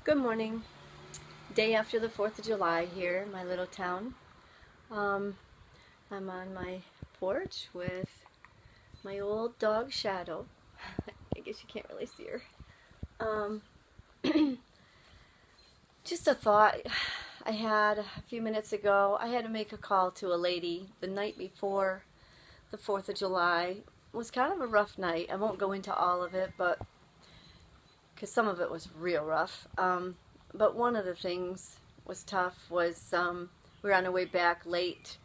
Good morning. Day after the 4th of July here in my little town. I'm on my porch with my old dog Shadow. I guess you can't really see her. Um, just a thought I had a few minutes ago. I had to make a call to a lady the night before the 4th of July. It was kind of a rough night. I won't go into all of it, but because some of it was real rough. But one of the things was tough was we were on our way back late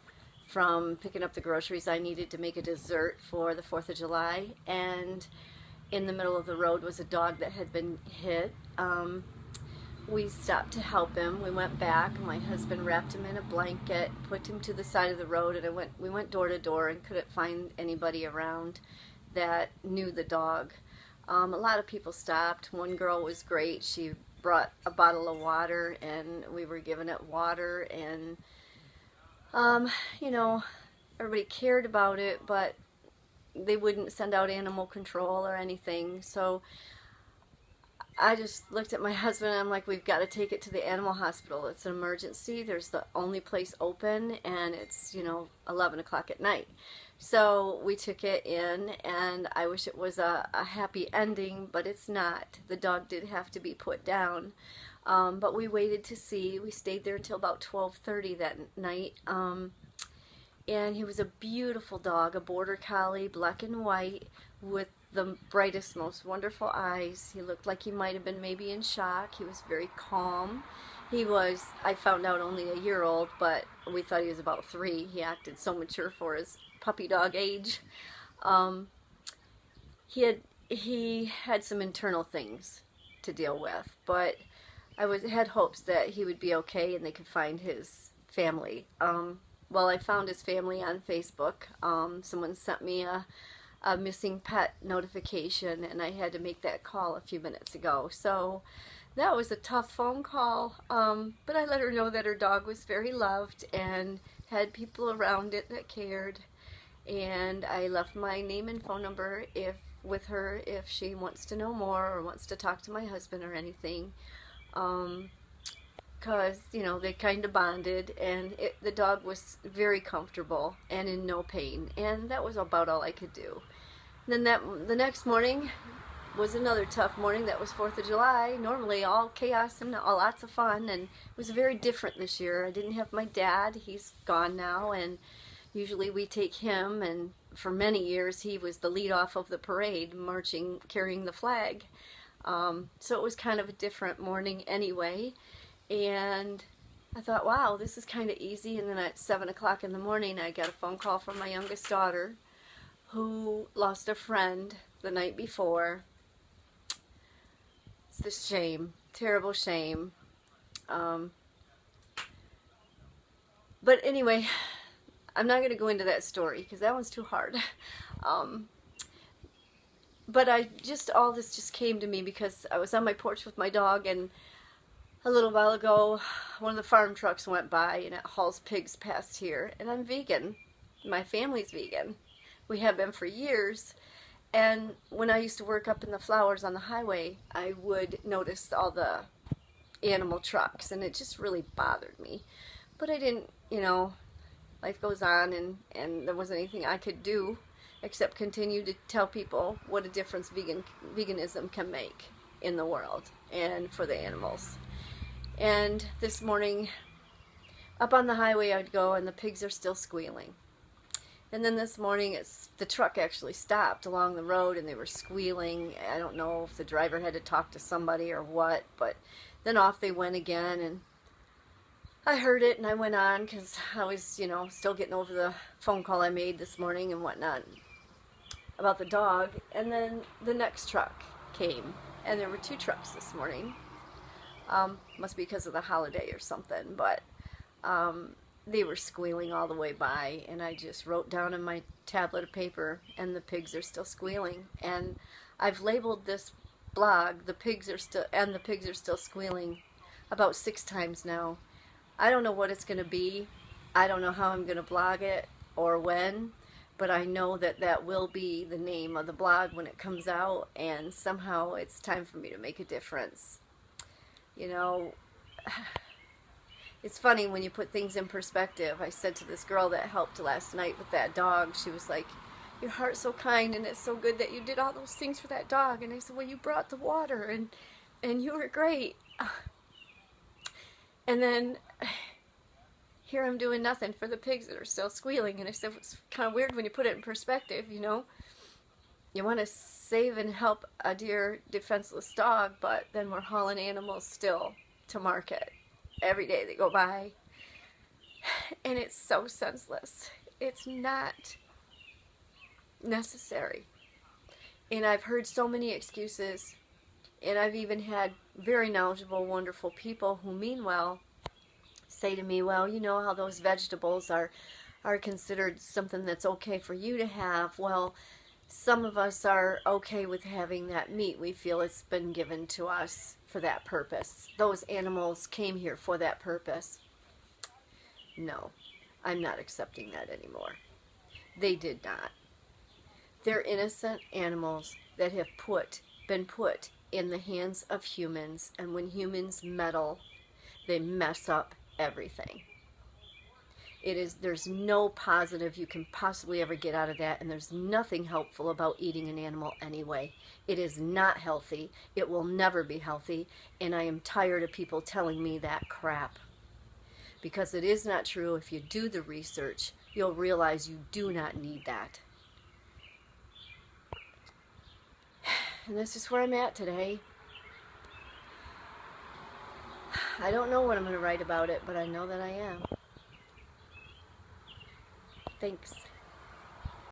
from picking up the groceries I needed to make a dessert for the 4th of July, and in the middle of the road was a dog that had been hit. We stopped to help him. We went back. My husband wrapped him in a blanket, put him to the side of the road, and we went door to door and couldn't find anybody around that knew the dog. A lot of people stopped. One girl was great. She brought a bottle of water, and we were giving it water, and everybody cared about it, but they wouldn't send out animal control or anything. So I just looked at my husband and I'm like, we've got to take it to the animal hospital. It's an emergency. There's the only place open, and it's 11 o'clock at night. So we took it in, and I wish it was a happy ending, but it's not. The dog did have to be put down, but we waited to see. We stayed there until about 12:30 that night, and he was a beautiful dog, a border collie, black and white, with the brightest, most wonderful eyes. He looked like he might have been maybe in shock. He was very calm. He was, I found out, only a year old, but we thought he was about 3. He acted so mature for his puppy dog age. He had some internal things to deal with, but I had hopes that he would be okay and they could find his family. Well, I found his family on Facebook. Someone sent me a missing pet notification, and I had to make that call a few minutes ago. So that was a tough phone call, but I let her know that her dog was very loved and had people around it that cared, and I left my name and phone number with her if she wants to know more or wants to talk to my husband or anything, because they kind of bonded, and the dog was very comfortable and in no pain, and that was about all I could do. And then the next morning was another tough morning. That was 4th of July. Normally all chaos and lots of fun, and it was very different this year. I didn't have my dad. He's gone now, and usually we take him, and for many years he was the lead off of the parade, marching, carrying the flag. So it was kind of a different morning anyway, and I thought, wow, this is kind of easy. And then at 7 o'clock in the morning I got a phone call from my youngest daughter, who lost a friend the night before. It's a shame, terrible shame. But anyway, I'm not going to go into that story because that one's too hard. But all this just came to me because I was on my porch with my dog, and a little while ago one of the farm trucks went by and it hauls pigs past here, and I'm vegan. My family's vegan. We have been for years, and when I used to work up in the flowers on the highway, I would notice all the animal trucks, and it just really bothered me. But I didn't, life goes on, and there wasn't anything I could do except continue to tell people what a difference veganism can make in the world and for the animals. And this morning, up on the highway I'd go, and the pigs are still squealing. And then this morning, the truck actually stopped along the road, and they were squealing. I don't know if the driver had to talk to somebody or what, but then off they went again, and I heard it, and I went on because I was, still getting over the phone call I made this morning and whatnot about the dog. And then the next truck came, and there were 2 trucks this morning. Must be because of the holiday or something, but they were squealing all the way by, and I just wrote down in my tablet of paper, and the pigs are still squealing. And I've labeled this blog, the pigs are still squealing, about 6 times now. I don't know what it's going to be. I don't know how I'm going to blog it or when, but I know that that will be the name of the blog when it comes out, and somehow it's time for me to make a difference. You know, it's funny when you put things in perspective. I said to this girl that helped last night with that dog, she was like, your heart's so kind and it's so good that you did all those things for that dog. And I said, well, you brought the water and you were great. And then here I'm doing nothing for the pigs that are still squealing. And I said, it's kind of weird when you put it in perspective, you know. You want to save and help a dear defenseless dog, but then we're hauling animals still to market every day that go by. And it's so senseless. It's not necessary. And I've heard so many excuses, and I've even had very knowledgeable, wonderful people who mean well say to me, well, you know how those vegetables are considered something that's okay for you to have. Well, some of us are okay with having that meat. We feel it's been given to us for that purpose. Those animals came here for that purpose. No, I'm not accepting that anymore. They did not. They're innocent animals that have been put in the hands of humans, and when humans meddle, they mess up everything. There's no positive you can possibly ever get out of that, and there's nothing helpful about eating an animal anyway. It is not healthy. It will never be healthy, and I am tired of people telling me that crap. Because it is not true. If you do the research, you'll realize you do not need that. And this is where I'm at today. I don't know what I'm going to write about it, but I know that I am. Thanks.